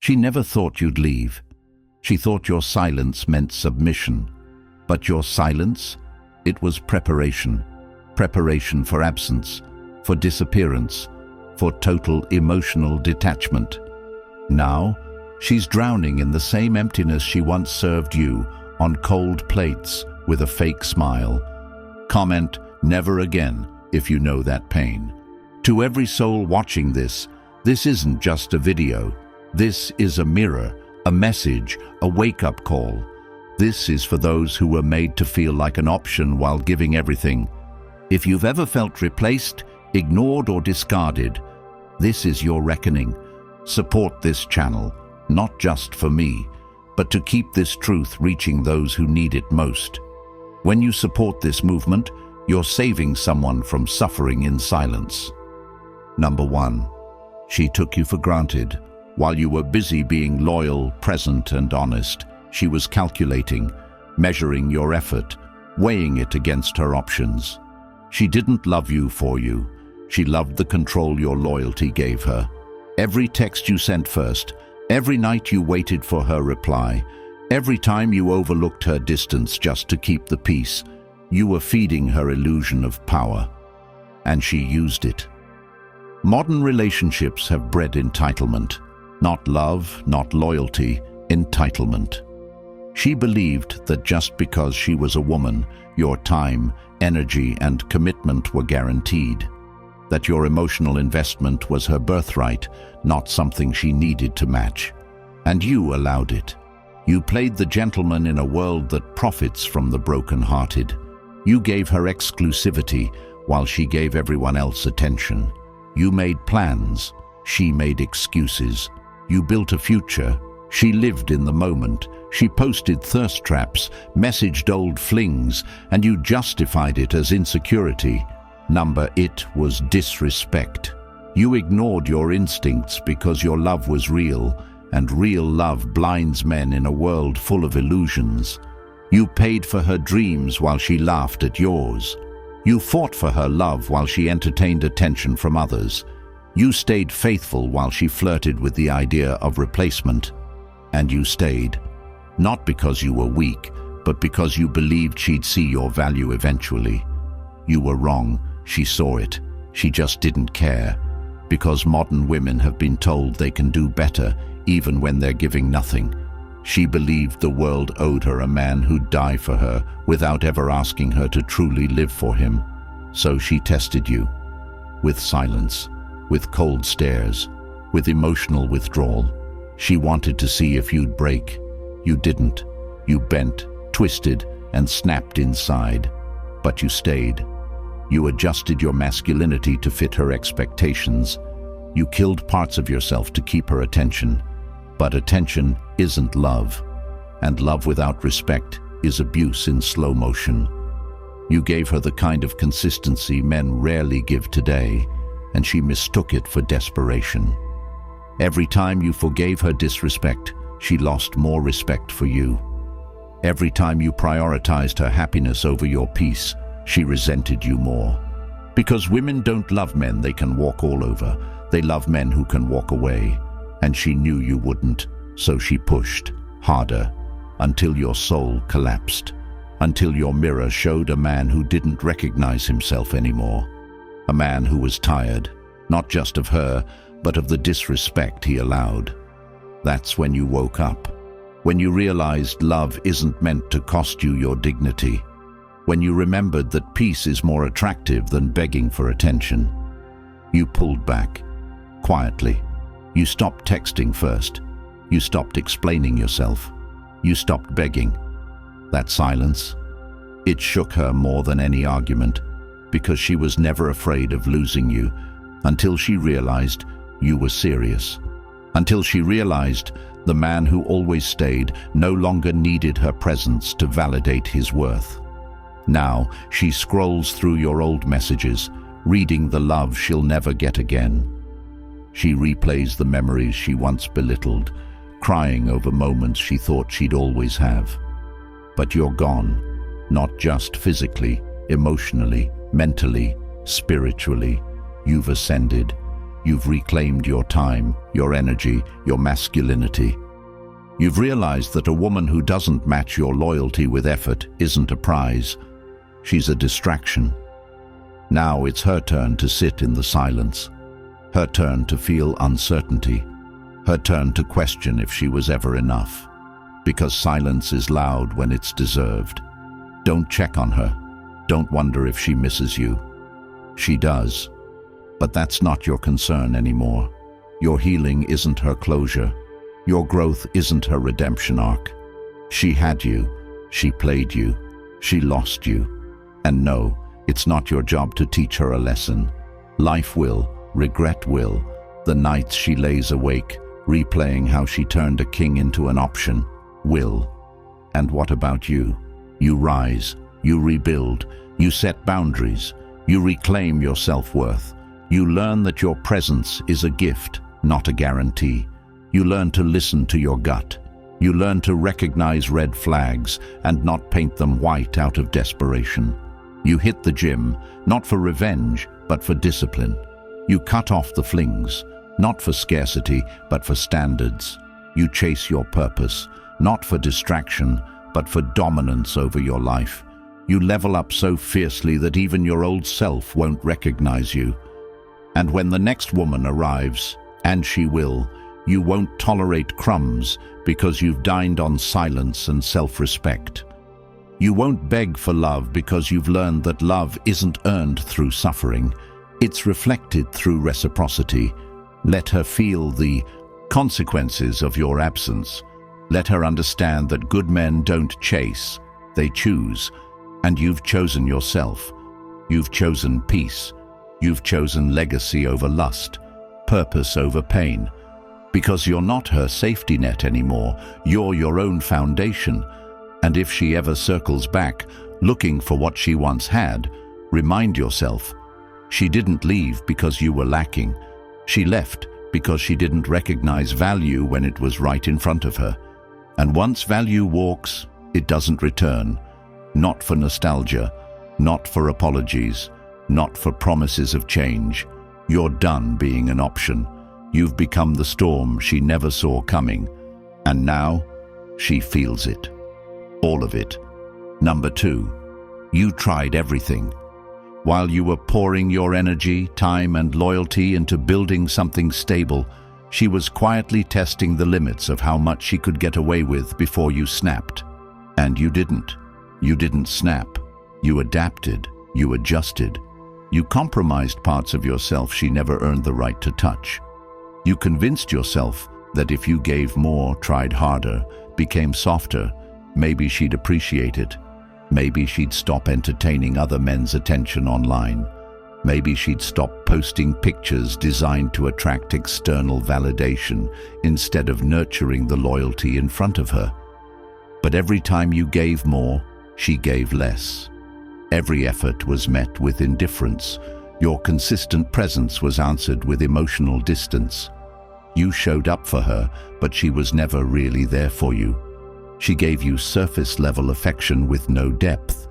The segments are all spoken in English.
She never thought you'd leave. She thought your silence meant submission. But your silence? It was preparation. Preparation for absence, for disappearance, for total emotional detachment. Now, she's drowning in the same emptiness she once served you, on cold plates, with a fake smile. Comment, "Never again," if you know that pain. To every soul watching this isn't just a video. This is a mirror, a message, a wake-up call. This is for those who were made to feel like an option while giving everything. If you've ever felt replaced, ignored or discarded, this is your reckoning. Support this channel, not just for me, but to keep this truth reaching those who need it most. When you support this movement, you're saving someone from suffering in silence. Number 1. She took you for granted. While you were busy being loyal, present, and honest, she was calculating, measuring your effort, weighing it against her options. She didn't love you for you. She loved the control your loyalty gave her. Every text you sent first, every night you waited for her reply, every time you overlooked her distance just to keep the peace, you were feeding her illusion of power. And she used it. Modern relationships have bred entitlement. Not love, not loyalty, entitlement. She believed that just because she was a woman, your time, energy, and commitment were guaranteed. That your emotional investment was her birthright, not something she needed to match. And you allowed it. You played the gentleman in a world that profits from the broken-hearted. You gave her exclusivity while she gave everyone else attention. You made plans, she made excuses. You built a future, she lived in the moment. She posted thirst traps, messaged old flings, and you justified it as insecurity. It was disrespect. You ignored your instincts because your love was real, and real love blinds men in a world full of illusions. You paid for her dreams while she laughed at yours. You fought for her love while she entertained attention from others. You stayed faithful while she flirted with the idea of replacement. And you stayed, not because you were weak, but because you believed she'd see your value eventually. You were wrong. She saw it. She just didn't care. Because modern women have been told they can do better even when they're giving nothing. She believed the world owed her a man who'd die for her without ever asking her to truly live for him. So she tested you. With silence, with cold stares, with emotional withdrawal. She wanted to see if you'd break. You didn't. You bent, twisted, and snapped inside. But you stayed. You adjusted your masculinity to fit her expectations. You killed parts of yourself to keep her attention. But attention isn't love. And love without respect is abuse in slow motion. You gave her the kind of consistency men rarely give today, and she mistook it for desperation. Every time you forgave her disrespect, she lost more respect for you. Every time you prioritized her happiness over your peace, she resented you more. Because women don't love men they can walk all over. They love men who can walk away. And she knew you wouldn't, so she pushed harder until your soul collapsed, until your mirror showed a man who didn't recognize himself anymore. A man who was tired, not just of her, but of the disrespect he allowed. That's when you woke up. When you realized love isn't meant to cost you your dignity. When you remembered that peace is more attractive than begging for attention. You pulled back, quietly. You stopped texting first. You stopped explaining yourself. You stopped begging. That silence, it shook her more than any argument, because she was never afraid of losing you, until she realized you were serious. Until she realized the man who always stayed no longer needed her presence to validate his worth. Now she scrolls through your old messages, reading the love she'll never get again. She replays the memories she once belittled, crying over moments she thought she'd always have. But you're gone, not just physically, emotionally, mentally, spiritually. You've ascended. you've reclaimed your time, your energy, your masculinity. You've realized that a woman who doesn't match your loyalty with effort isn't a prize. She's a distraction. Now it's her turn to sit in the silence, her turn to feel uncertainty, her turn to question if she was ever enough. Because silence is loud when it's deserved. Don't check on her. Don't wonder if she misses you. She does. But that's not your concern anymore. Your healing isn't her closure. Your growth isn't her redemption arc. She had you. She played you. She lost you. And no, it's not your job to teach her a lesson. Life will, regret will. The nights she lays awake, replaying how she turned a king into an option, will. And what about you? You rise, you rebuild, you set boundaries, you reclaim your self-worth. You learn that your presence is a gift, not a guarantee. You learn to listen to your gut. You learn to recognize red flags and not paint them white out of desperation. You hit the gym, not for revenge, but for discipline. You cut off the flings, not for scarcity, but for standards. You chase your purpose, not for distraction, but for dominance over your life. You level up so fiercely that even your old self won't recognize you. And when the next woman arrives, and she will, you won't tolerate crumbs because you've dined on silence and self-respect. You won't beg for love because you've learned that love isn't earned through suffering. It's reflected through reciprocity. Let her feel the consequences of your absence. Let her understand that good men don't chase, they choose. And you've chosen yourself. You've chosen peace. You've chosen legacy over lust, purpose over pain. Because you're not her safety net anymore, you're your own foundation. And if she ever circles back, looking for what she once had, remind yourself, she didn't leave because you were lacking. She left because she didn't recognize value when it was right in front of her. And once value walks, it doesn't return. Not for nostalgia, not for apologies, not for promises of change. You're done being an option. You've become the storm she never saw coming. And now, she feels it. All of it. Number 2, you tried everything. While you were pouring your energy, time, and loyalty into building something stable, she was quietly testing the limits of how much she could get away with before you snapped. And you didn't. You didn't snap. You adapted. You adjusted. You compromised parts of yourself she never earned the right to touch. You convinced yourself that if you gave more, tried harder, became softer, maybe she'd appreciate it. Maybe she'd stop entertaining other men's attention online. Maybe she'd stop posting pictures designed to attract external validation instead of nurturing the loyalty in front of her. But every time you gave more, she gave less. Every effort was met with indifference. Your consistent presence was answered with emotional distance. You showed up for her, but she was never really there for you. She gave you surface-level affection with no depth.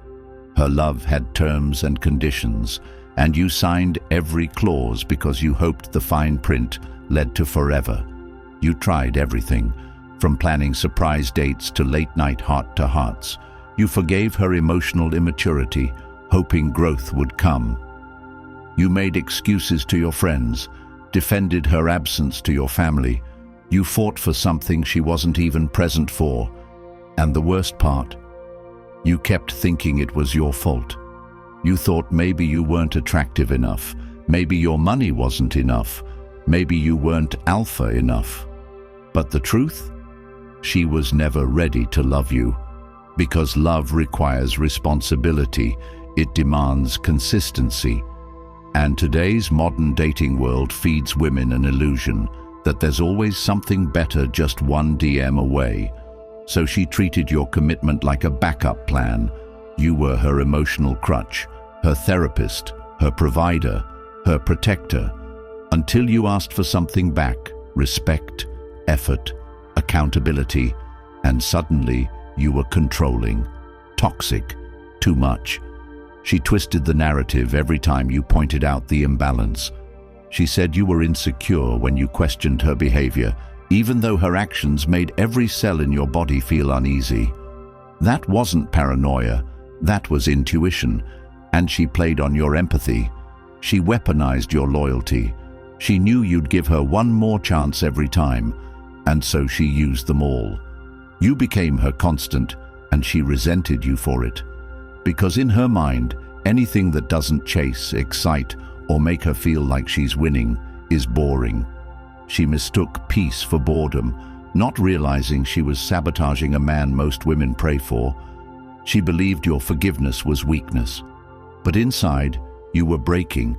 Her love had terms and conditions, and you signed every clause because you hoped the fine print led to forever. You tried everything, from planning surprise dates to late-night heart-to-hearts. You forgave her emotional immaturity, hoping growth would come. You made excuses to your friends, defended her absence to your family. You fought for something she wasn't even present for. And the worst part, you kept thinking it was your fault. You thought maybe you weren't attractive enough, maybe your money wasn't enough, maybe you weren't alpha enough. But the truth? She was never ready to love you. Because love requires responsibility, it demands consistency. And today's modern dating world feeds women an illusion that there's always something better just one DM away. So she treated your commitment like a backup plan. You were her emotional crutch, her therapist, her provider, her protector, until you asked for something back: respect, effort, accountability, and suddenly you were controlling, toxic, too much. She twisted the narrative every time you pointed out the imbalance. She said you were insecure when you questioned her behavior, even though her actions made every cell in your body feel uneasy. That wasn't paranoia, that was intuition, and she played on your empathy. She weaponized your loyalty. She knew you'd give her one more chance every time, and so she used them all. You became her constant, and she resented you for it. Because in her mind, anything that doesn't chase, excite, or make her feel like she's winning is boring. She mistook peace for boredom, not realizing she was sabotaging a man most women pray for. She believed your forgiveness was weakness. But inside, you were breaking.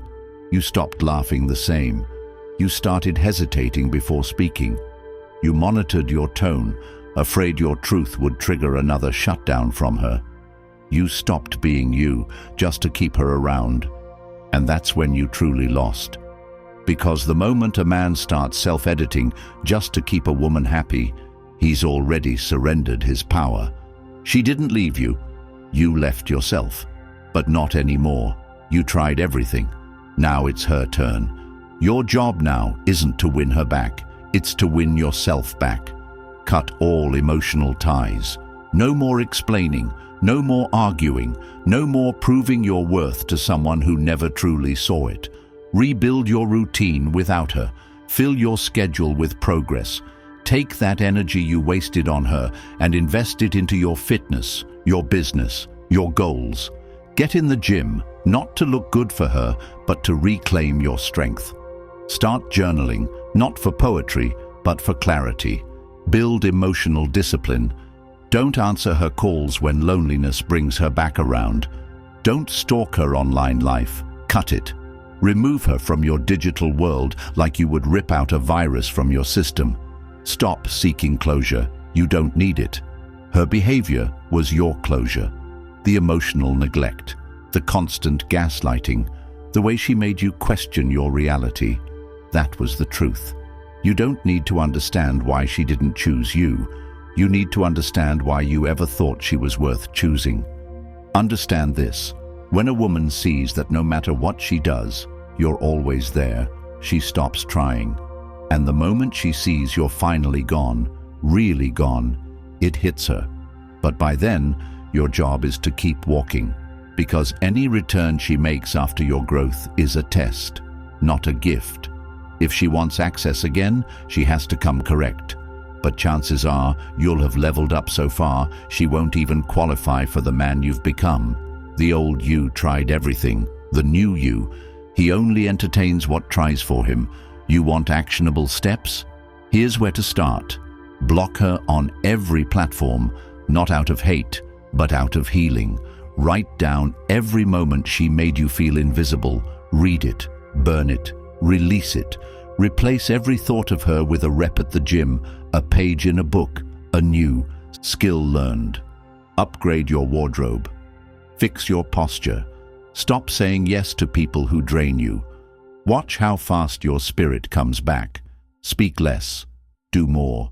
You stopped laughing the same. You started hesitating before speaking. You monitored your tone, afraid your truth would trigger another shutdown from her. You stopped being you just to keep her around. And that's when you truly lost. Because the moment a man starts self-editing just to keep a woman happy, he's already surrendered his power. She didn't leave you. You left yourself. But not anymore. You tried everything. Now it's her turn. Your job now isn't to win her back. It's to win yourself back. Cut all emotional ties. No more explaining. No more arguing. No more proving your worth to someone who never truly saw it. Rebuild your routine without her. Fill your schedule with progress. Take that energy you wasted on her and invest it into your fitness, your business, your goals. Get in the gym, not to look good for her, but to reclaim your strength. Start journaling, not for poetry, but for clarity. Build emotional discipline. Don't answer her calls when loneliness brings her back around. Don't stalk her online life. Cut it. Remove her from your digital world like you would rip out a virus from your system. Stop seeking closure. You don't need it. Her behavior was your closure. The emotional neglect, the constant gaslighting, the way she made you question your reality. That was the truth. You don't need to understand why she didn't choose you. You need to understand why you ever thought she was worth choosing. Understand this. When a woman sees that no matter what she does, you're always there, she stops trying. And the moment she sees you're finally gone, really gone, it hits her. But by then, your job is to keep walking, because any return she makes after your growth is a test, not a gift. If she wants access again, she has to come correct. But chances are you'll have leveled up so far, she won't even qualify for the man you've become. The old you tried everything. The new you, he only entertains what tries for him. You want actionable steps? Here's where to start. Block her on every platform, not out of hate, but out of healing. Write down every moment she made you feel invisible. Read it, burn it, release it. Replace every thought of her with a rep at the gym, a page in a book, a new skill learned. Upgrade your wardrobe. Fix your posture. Stop saying yes to people who drain you. Watch how fast your spirit comes back. Speak less. Do more.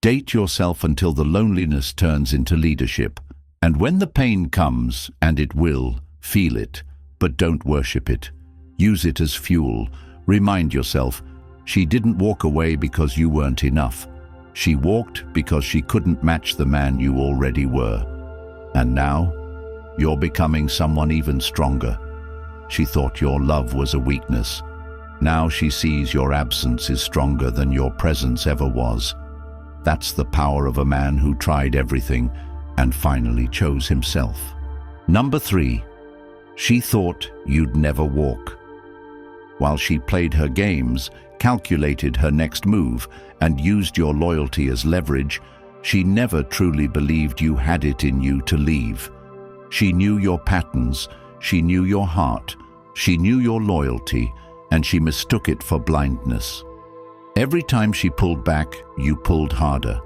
Date yourself until the loneliness turns into leadership. And when the pain comes, and it will, feel it, but don't worship it. Use it as fuel. Remind yourself, she didn't walk away because you weren't enough. She walked because she couldn't match the man you already were. And now, you're becoming someone even stronger. She thought your love was a weakness. Now she sees your absence is stronger than your presence ever was. That's the power of a man who tried everything and finally chose himself. Number 3, she thought you'd never walk. While she played her games, calculated her next move, and used your loyalty as leverage, she never truly believed you had it in you to leave. She knew your patterns, she knew your heart, she knew your loyalty, and she mistook it for blindness. Every time she pulled back, you pulled harder.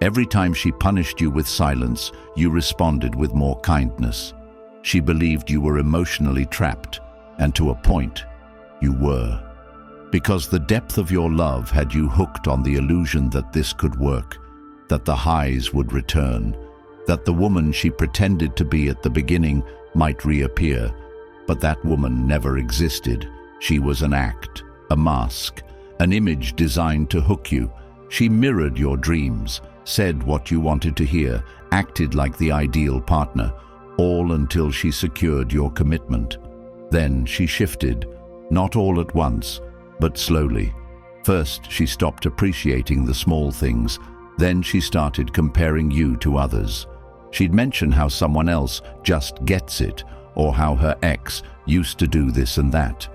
Every time she punished you with silence, you responded with more kindness. She believed you were emotionally trapped, and to a point, you were. Because the depth of your love had you hooked on the illusion that this could work, that the highs would return, that the woman she pretended to be at the beginning might reappear. But that woman never existed. She was an act. a mask, an image designed to hook you. She mirrored your dreams, said what you wanted to hear, acted like the ideal partner, all until she secured your commitment. Then she shifted, not all at once, but slowly. First, she stopped appreciating the small things. Then she started comparing you to others. She'd mention how someone else just gets it, or how her ex used to do this and that.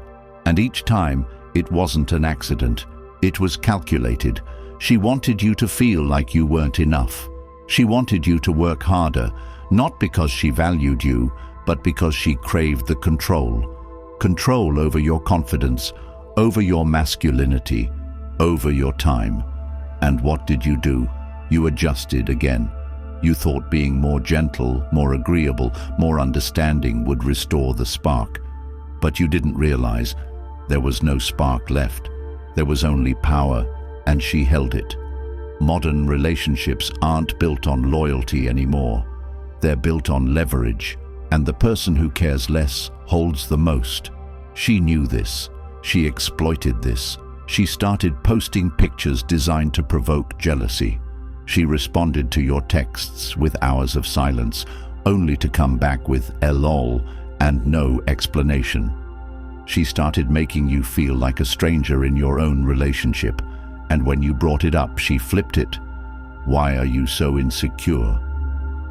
And each time, it wasn't an accident. It was calculated. She wanted you to feel like you weren't enough. She wanted you to work harder, not because she valued you, but because she craved the control. Control over your confidence, over your masculinity, over your time. And what did you do? You adjusted again. You thought being more gentle, more agreeable, more understanding would restore the spark. But you didn't realize there was no spark left. There was only power, and she held it. Modern relationships aren't built on loyalty anymore. They're built on leverage, and the person who cares less holds the most. She knew this. She exploited this. She started posting pictures designed to provoke jealousy. She responded to your texts with hours of silence, only to come back with LOL and no explanation. She started making you feel like a stranger in your own relationship, and when you brought it up, she flipped it. Why are you so insecure?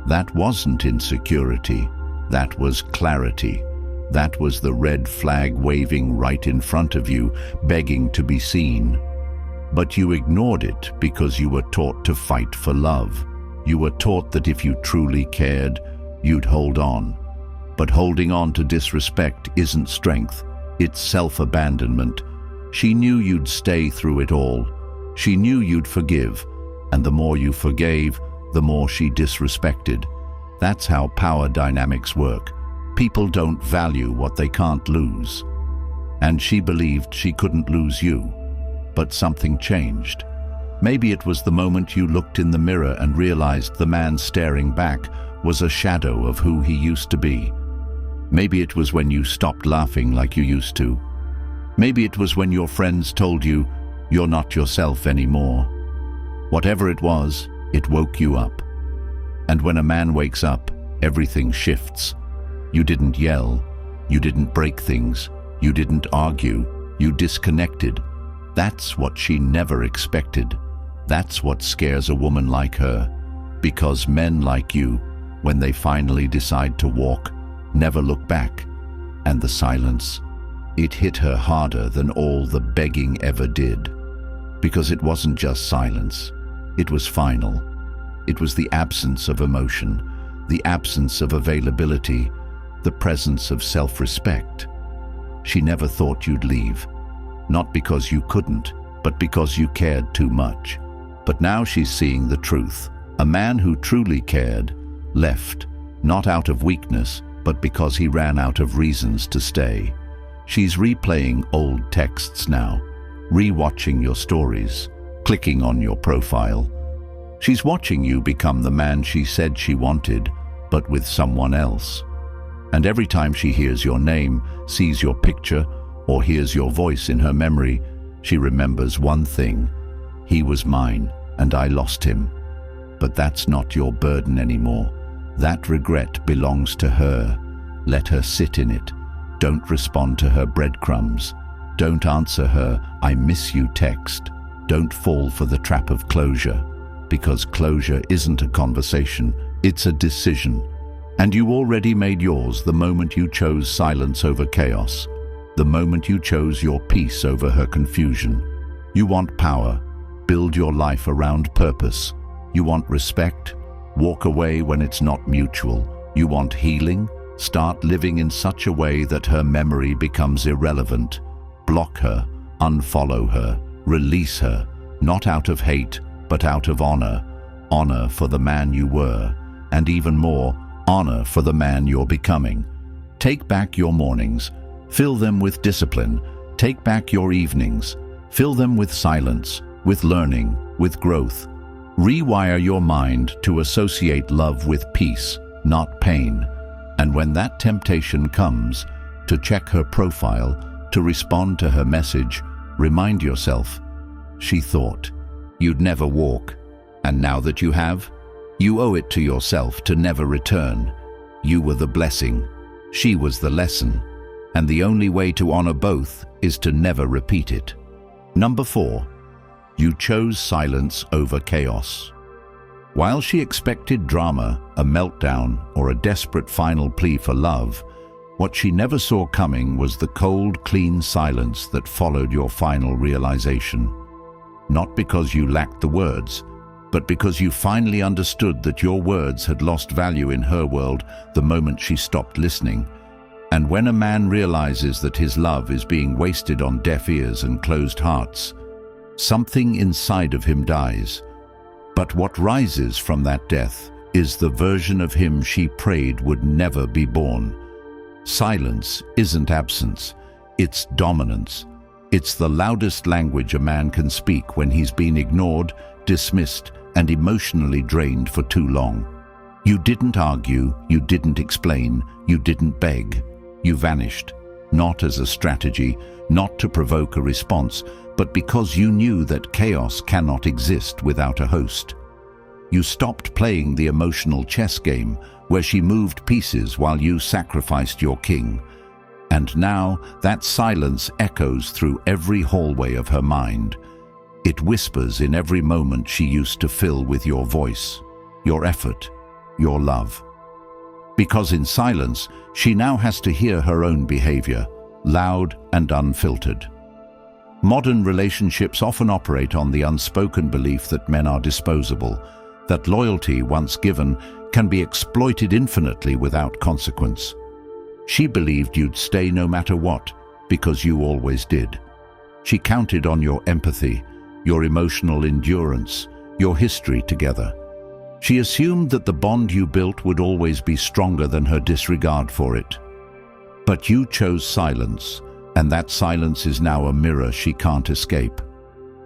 That wasn't insecurity. That was clarity. That was the red flag waving right in front of you, begging to be seen. But you ignored it because you were taught to fight for love. You were taught that if you truly cared, you'd hold on. But holding on to disrespect isn't strength, it's self-abandonment. She knew you'd stay through it all. She knew you'd forgive, and the more you forgave, the more she disrespected. That's how power dynamics work. People don't value what they can't lose. And she believed she couldn't lose you. But something changed. Maybe it was the moment you looked in the mirror and realized the man staring back was a shadow of who he used to be. Maybe it was when you stopped laughing like you used to. Maybe it was when your friends told you you're not yourself anymore. Whatever it was, it woke you up. And when a man wakes up, everything shifts. You didn't yell. You didn't break things. You didn't argue. You disconnected. That's what she never expected. That's what scares a woman like her. Because men like you, when they finally decide to walk, never look back. And the silence, it hit her harder than all the begging ever did. Because it wasn't just silence. It was final. It was the absence of emotion, the absence of availability, the presence of self-respect. She never thought you'd leave. Not because you couldn't, but because you cared too much. But now she's seeing the truth. A man who truly cared left, not out of weakness, but because he ran out of reasons to stay. She's replaying old texts now, rewatching your stories, clicking on your profile. She's watching you become the man she said she wanted, but with someone else. And every time she hears your name, sees your picture, or hears your voice in her memory, she remembers one thing. He was mine, and I lost him. But that's not your burden anymore. That regret belongs to her. Let her sit in it. Don't respond to her breadcrumbs. Don't answer her "I miss you" text. Don't fall for the trap of closure. Because closure isn't a conversation, it's a decision. And you already made yours the moment you chose silence over chaos. The moment you chose your peace over her confusion. You want power. Build your life around purpose. You want respect. Walk away when it's not mutual. You want healing. Start living in such a way that her memory becomes irrelevant. Block her. Unfollow her. Release her. Not out of hate, but out of honor. Honor for the man you were. And even more, honor for the man you're becoming. Take back your mornings. Fill them with discipline. Take back your evenings. Fill them with silence, with learning, with growth. Rewire your mind to associate love with peace, not pain. And when that temptation comes, to check her profile, to respond to her message, Remind yourself, she thought, you'd never walk. And now that you have, you owe it to yourself to never return. You were the blessing, she was the lesson, and the only way to honor both is to never repeat it. Number 4. You chose silence over chaos. While she expected drama, a meltdown, or a desperate final plea for love, what she never saw coming was the cold, clean silence that followed your final realization. Not because you lacked the words, but because you finally understood that your words had lost value in her world the moment she stopped listening. And when a man realizes that his love is being wasted on deaf ears and closed hearts, something inside of him dies. But what rises from that death is the version of him she prayed would never be born. Silence isn't absence, it's dominance. It's the loudest language a man can speak when he's been ignored, dismissed, and emotionally drained for too long. You didn't argue, you didn't explain, you didn't beg. You vanished, not as a strategy, not to provoke a response, but because you knew that chaos cannot exist without a host. You stopped playing the emotional chess game where she moved pieces while you sacrificed your king. And now that silence echoes through every hallway of her mind. It whispers in every moment she used to fill with your voice, your effort, your love. Because in silence, she now has to hear her own behavior, loud and unfiltered. Modern relationships often operate on the unspoken belief that men are disposable, that loyalty, once given, can be exploited infinitely without consequence. She believed you'd stay no matter what, because you always did. She counted on your empathy, your emotional endurance, your history together. She assumed that the bond you built would always be stronger than her disregard for it. But you chose silence, and that silence is now a mirror she can't escape.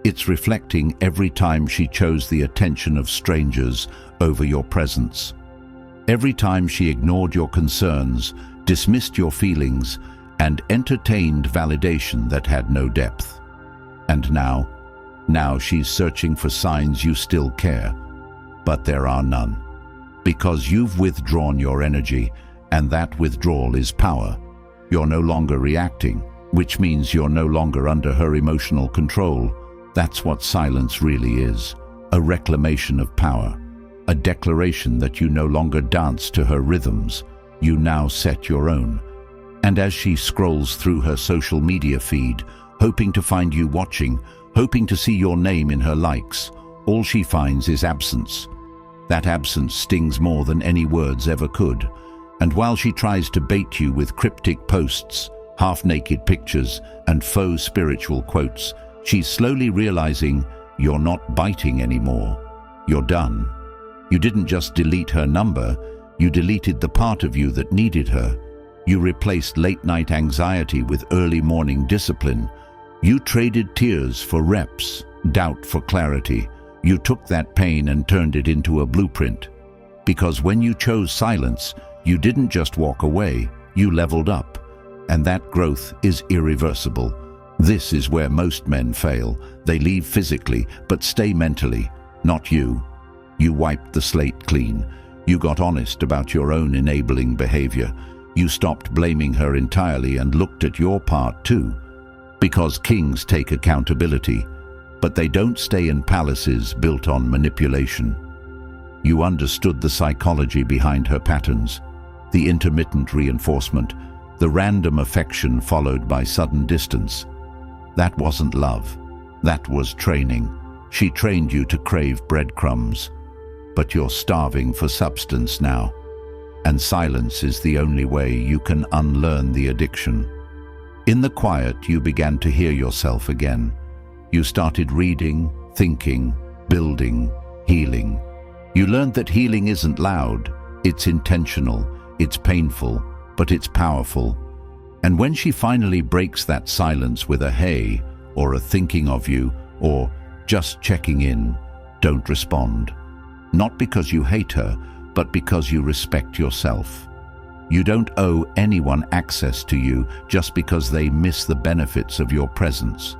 It's reflecting every time she chose the attention of strangers over your presence. Every time she ignored your concerns, dismissed your feelings, and entertained validation that had no depth. And now she's searching for signs you still care. But there are none. Because you've withdrawn your energy, and that withdrawal is power. You're no longer reacting, which means you're no longer under her emotional control. That's what silence really is, a reclamation of power, a declaration that you no longer dance to her rhythms, you now set your own. And as she scrolls through her social media feed, hoping to find you watching, hoping to see your name in her likes, all she finds is absence. That absence stings more than any words ever could. And while she tries to bait you with cryptic posts, half-naked pictures, and faux spiritual quotes, she's slowly realizing you're not biting anymore. You're done. You didn't just delete her number, you deleted the part of you that needed her. You replaced late-night anxiety with early morning discipline. You traded tears for reps, doubt for clarity. You took that pain and turned it into a blueprint. Because when you chose silence, you didn't just walk away, you leveled up. And that growth is irreversible. This is where most men fail. They leave physically, but stay mentally. Not you. You wiped the slate clean. You got honest about your own enabling behavior. You stopped blaming her entirely and looked at your part too. Because kings take accountability, but they don't stay in palaces built on manipulation. You understood the psychology behind her patterns, the intermittent reinforcement, the random affection followed by sudden distance. That wasn't love. That was training. She trained you to crave breadcrumbs. But you're starving for substance now. And silence is the only way you can unlearn the addiction. In the quiet, you began to hear yourself again. You started reading, thinking, building, healing. You learned that healing isn't loud, it's intentional, it's painful, but it's powerful. And when she finally breaks that silence with a hey, or a thinking of you, or just checking in, don't respond. Not because you hate her, but because you respect yourself. You don't owe anyone access to you just because they miss the benefits of your presence.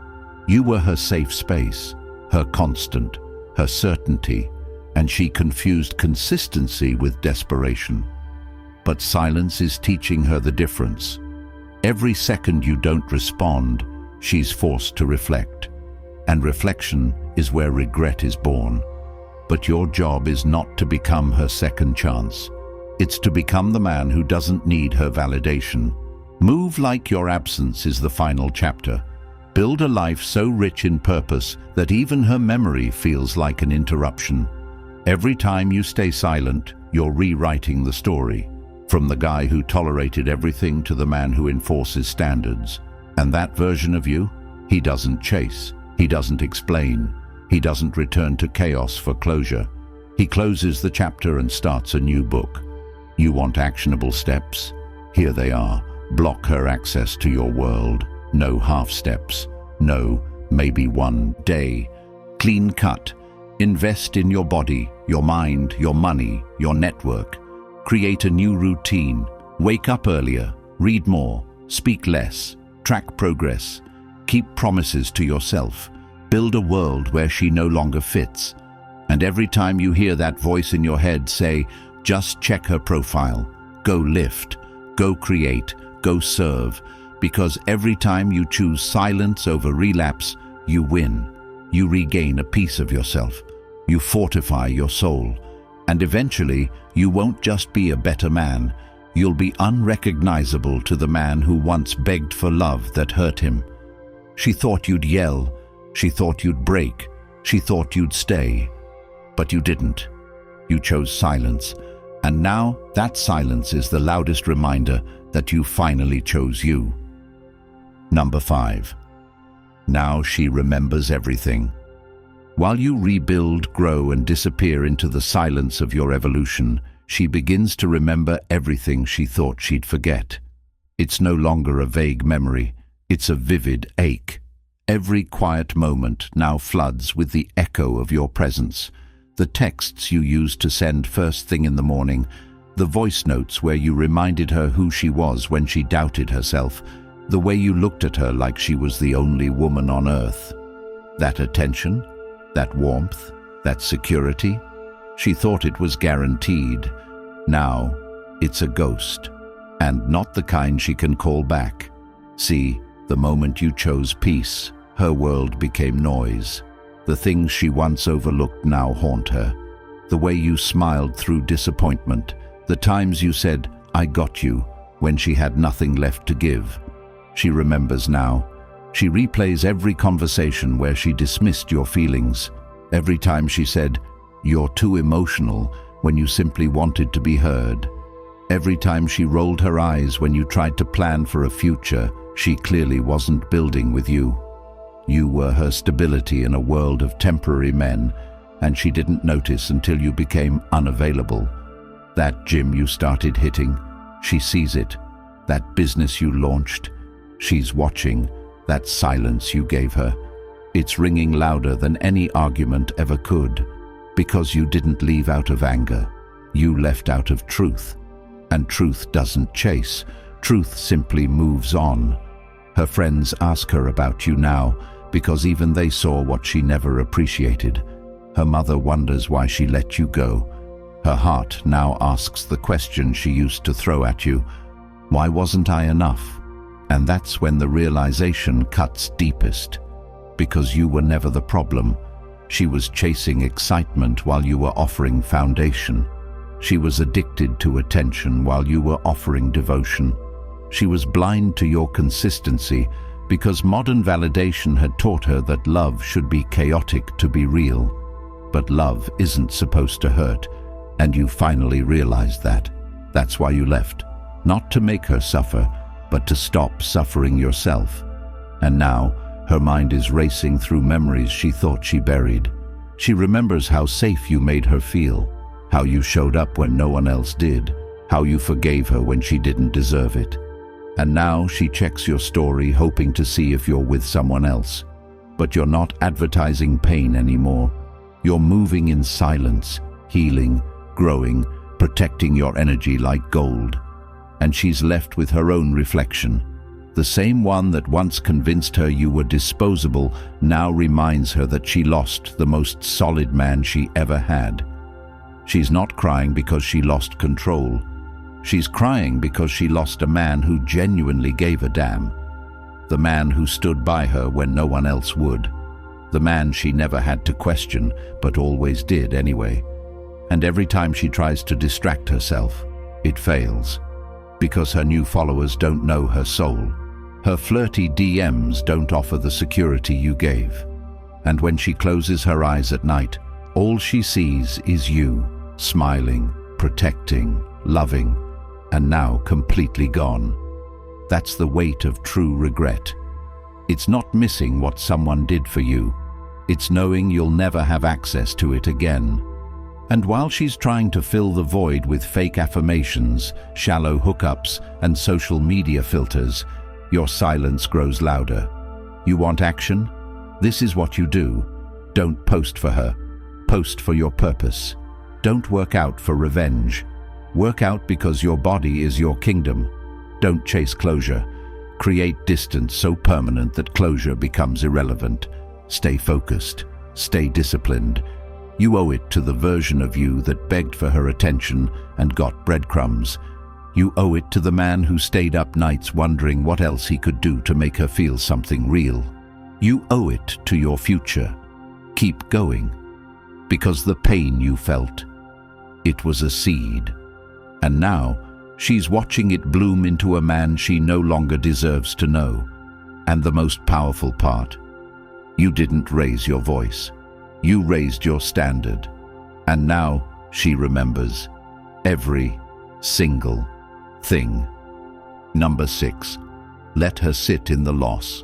You were her safe space, her constant, her certainty, and she confused consistency with desperation. But silence is teaching her the difference. Every second you don't respond, she's forced to reflect. And reflection is where regret is born. But your job is not to become her second chance. It's to become the man who doesn't need her validation. Move like your absence is the final chapter. Build a life so rich in purpose that even her memory feels like an interruption. Every time you stay silent, you're rewriting the story. From the guy who tolerated everything to the man who enforces standards. And that version of you? He doesn't chase. He doesn't explain. He doesn't return to chaos for closure. He closes the chapter and starts a new book. You want actionable steps? Here they are. Block her access to your world. No half steps. No, maybe one day. Clean cut. Invest in your body, your mind, your money, your network. Create a new routine. Wake up earlier. Read more. Speak less. Track progress. Keep promises to yourself. Build a world where she no longer fits. And every time you hear that voice in your head say, just check her profile. Go lift. Go create. Go serve. Because every time you choose silence over relapse, you win. You regain a piece of yourself. You fortify your soul. And eventually, you won't just be a better man. You'll be unrecognizable to the man who once begged for love that hurt him. She thought you'd yell. She thought you'd break. She thought you'd stay. But you didn't. You chose silence. And now, that silence is the loudest reminder that you finally chose you. Number 5. Now she remembers everything. While you rebuild, grow, and disappear into the silence of your evolution, she begins to remember everything she thought she'd forget. It's no longer a vague memory. It's a vivid ache. Every quiet moment now floods with the echo of your presence. The texts you used to send first thing in the morning, the voice notes where you reminded her who she was when she doubted herself, the way you looked at her like she was the only woman on earth. That attention, that warmth, that security, she thought it was guaranteed. Now, it's a ghost, and not the kind she can call back. See, the moment you chose peace, her world became noise. The things she once overlooked now haunt her. The way you smiled through disappointment, the times you said, "I got you," when she had nothing left to give. She remembers now. She replays every conversation where she dismissed your feelings. Every time she said, "You're too emotional," when you simply wanted to be heard. Every time she rolled her eyes when you tried to plan for a future she clearly wasn't building with you. You were her stability in a world of temporary men, and she didn't notice until you became unavailable. That gym you started hitting, she sees it. That business you launched, she's watching. That silence you gave her, it's ringing louder than any argument ever could. Because you didn't leave out of anger. You left out of truth. And truth doesn't chase. Truth simply moves on. Her friends ask her about you now, because even they saw what she never appreciated. Her mother wonders why she let you go. Her heart now asks the question she used to throw at you: why wasn't I enough? And that's when the realization cuts deepest. Because you were never the problem. She was chasing excitement while you were offering foundation. She was addicted to attention while you were offering devotion. She was blind to your consistency because modern validation had taught her that love should be chaotic to be real. But love isn't supposed to hurt, and you finally realized that. That's why you left. Not to make her suffer, but to stop suffering yourself. And now, her mind is racing through memories she thought she buried. She remembers how safe you made her feel, how you showed up when no one else did, how you forgave her when she didn't deserve it. And now she checks your story, hoping to see if you're with someone else. But you're not advertising pain anymore. You're moving in silence, healing, growing, protecting your energy like gold. And she's left with her own reflection. The same one that once convinced her you were disposable now reminds her that she lost the most solid man she ever had. She's not crying because she lost control. She's crying because she lost a man who genuinely gave a damn. The man who stood by her when no one else would. The man she never had to question, but always did anyway. And every time she tries to distract herself, it fails. Because her new followers don't know her soul. Her flirty DMs don't offer the security you gave. And when she closes her eyes at night, all she sees is you, smiling, protecting, loving, and now completely gone. That's the weight of true regret. It's not missing what someone did for you. It's knowing you'll never have access to it again. And while she's trying to fill the void with fake affirmations, shallow hookups, and social media filters, your silence grows louder. You want action? This is what you do. Don't post for her. Post for your purpose. Don't work out for revenge. Work out because your body is your kingdom. Don't chase closure. Create distance so permanent that closure becomes irrelevant. Stay focused. Stay disciplined. You owe it to the version of you that begged for her attention and got breadcrumbs. You owe it to the man who stayed up nights wondering what else he could do to make her feel something real. You owe it to your future. Keep going. Because the pain you felt, it was a seed. And now, she's watching it bloom into a man she no longer deserves to know. And the most powerful part, you didn't raise your voice. You raised your standard. And now she remembers every single thing. Number 6, let her sit in the loss.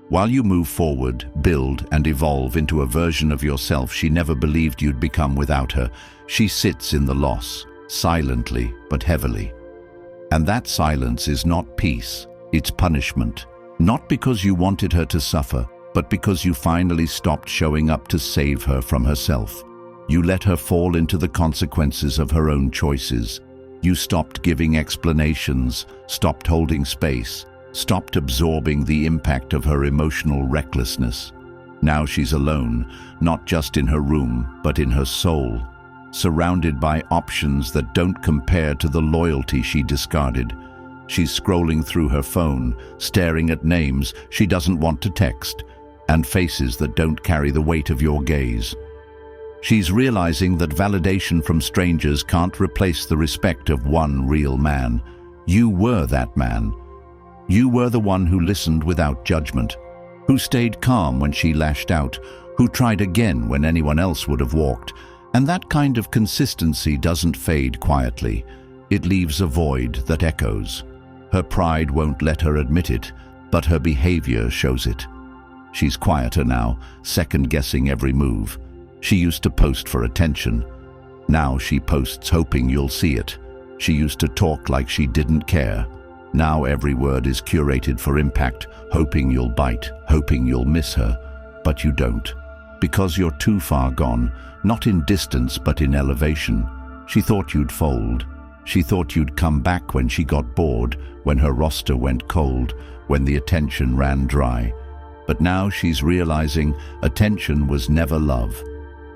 While you move forward, build, and evolve into a version of yourself she never believed you'd become without her, she sits in the loss, silently but heavily. And that silence is not peace, it's punishment. Not because you wanted her to suffer, but because you finally stopped showing up to save her from herself. You let her fall into the consequences of her own choices. You stopped giving explanations, stopped holding space, stopped absorbing the impact of her emotional recklessness. Now she's alone, not just in her room, but in her soul, surrounded by options that don't compare to the loyalty she discarded. She's scrolling through her phone, staring at names she doesn't want to text, and faces that don't carry the weight of your gaze. She's realizing that validation from strangers can't replace the respect of one real man. You were that man. You were the one who listened without judgment, who stayed calm when she lashed out, who tried again when anyone else would have walked. And that kind of consistency doesn't fade quietly. It leaves a void that echoes. Her pride won't let her admit it, but her behavior shows it. She's quieter now, second-guessing every move. She used to post for attention. Now she posts hoping you'll see it. She used to talk like she didn't care. Now every word is curated for impact, hoping you'll bite, hoping you'll miss her. But you don't. Because you're too far gone, not in distance but in elevation. She thought you'd fold. She thought you'd come back when she got bored, when her roster went cold, when the attention ran dry. But now she's realizing attention was never love.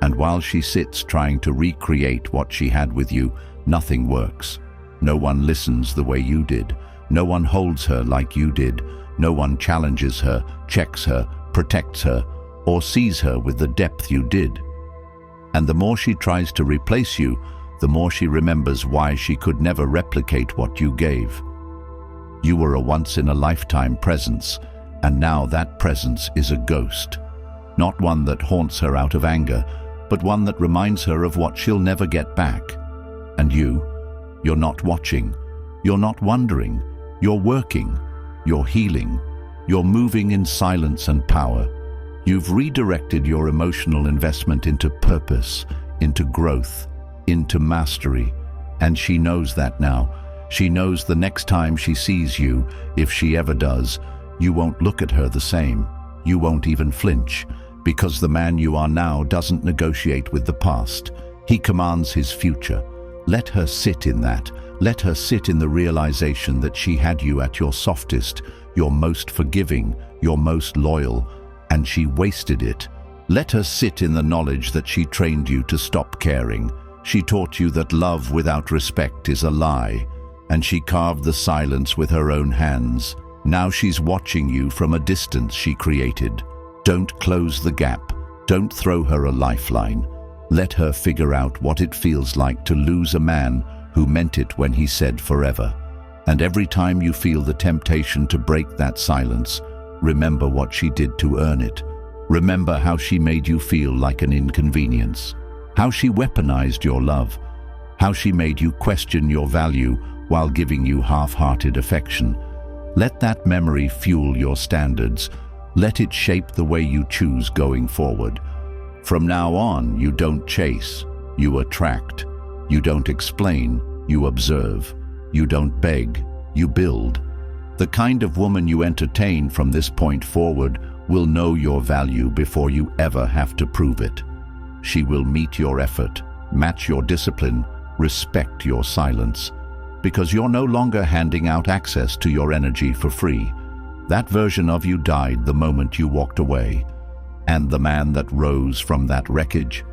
And while she sits trying to recreate what she had with you, nothing works. No one listens the way you did. No one holds her like you did. No one challenges her, checks her, protects her, or sees her with the depth you did. And the more she tries to replace you, the more she remembers why she could never replicate what you gave. You were a once-in-a-lifetime presence, and now that presence is a ghost. Not one that haunts her out of anger, but one that reminds her of what she'll never get back. And you're not watching, you're not wondering, you're working, you're healing, you're moving in silence and power. You've redirected your emotional investment into purpose, into growth, into mastery. And she knows that now. She knows the next time she sees you, if she ever does, you won't look at her the same. You won't even flinch, because the man you are now doesn't negotiate with the past. He commands his future. Let her sit in that. Let her sit in the realization that she had you at your softest, your most forgiving, your most loyal, and she wasted it. Let her sit in the knowledge that she trained you to stop caring. She taught you that love without respect is a lie, and she carved the silence with her own hands. Now she's watching you from a distance she created. Don't close the gap. Don't throw her a lifeline. Let her figure out what it feels like to lose a man who meant it when he said forever. And every time you feel the temptation to break that silence, remember what she did to earn it. Remember how she made you feel like an inconvenience, how she weaponized your love, how she made you question your value while giving you half-hearted affection. Let that memory fuel your standards. Let it shape the way you choose going forward. From now on, you don't chase, you attract. You don't explain, you observe. You don't beg, you build. The kind of woman you entertain from this point forward will know your value before you ever have to prove it. She will meet your effort, match your discipline, respect your silence, because you're no longer handing out access to your energy for free. That version of you died the moment you walked away. And the man that rose from that wreckage,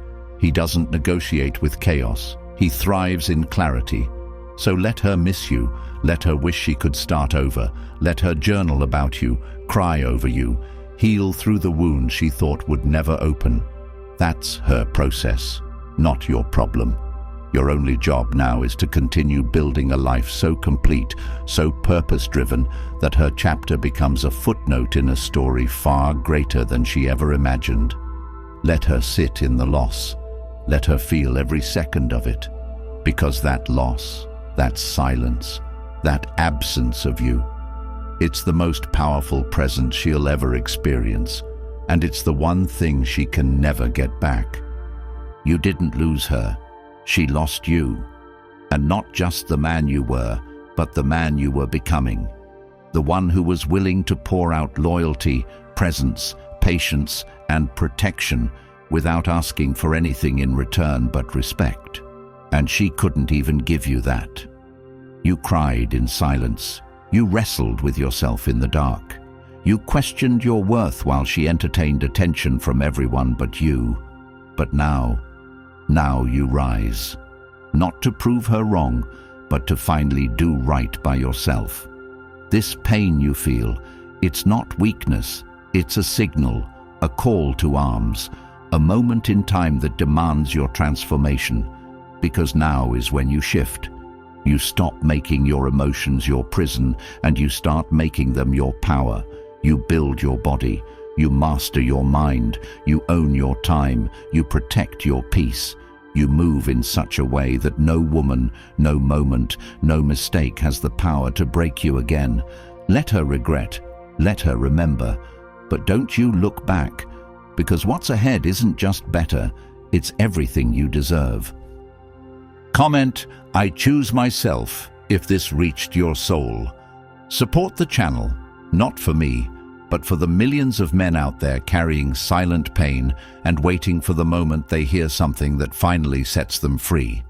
he doesn't negotiate with chaos. He thrives in clarity. So let her miss you. Let her wish she could start over. Let her journal about you, cry over you, heal through the wound she thought would never open. That's her process, not your problem. Your only job now is to continue building a life so complete, so purpose-driven, that her chapter becomes a footnote in a story far greater than she ever imagined. Let her sit in the loss. Let her feel every second of it. Because that loss, that silence, that absence of you, it's the most powerful present she'll ever experience, and it's the one thing she can never get back. You didn't lose her. She lost you, and not just the man you were, but the man you were becoming. The one who was willing to pour out loyalty, presence, patience, and protection without asking for anything in return but respect. And she couldn't even give you that. You cried in silence. You wrestled with yourself in the dark. You questioned your worth while she entertained attention from everyone but you. But now you rise. Not to prove her wrong, but to finally do right by yourself. This pain you feel, it's not weakness, it's a signal, a call to arms, a moment in time that demands your transformation. Because now is when you shift. You stop making your emotions your prison, and you start making them your power. You build your body. You master your mind. You own your time. You protect your peace. You move in such a way that no woman, no moment, no mistake has the power to break you again. Let her regret. Let her remember. But don't you look back, because what's ahead isn't just better, it's everything you deserve. Comment, I choose myself, if this reached your soul. Support the channel, not for me, but for the millions of men out there carrying silent pain and waiting for the moment they hear something that finally sets them free.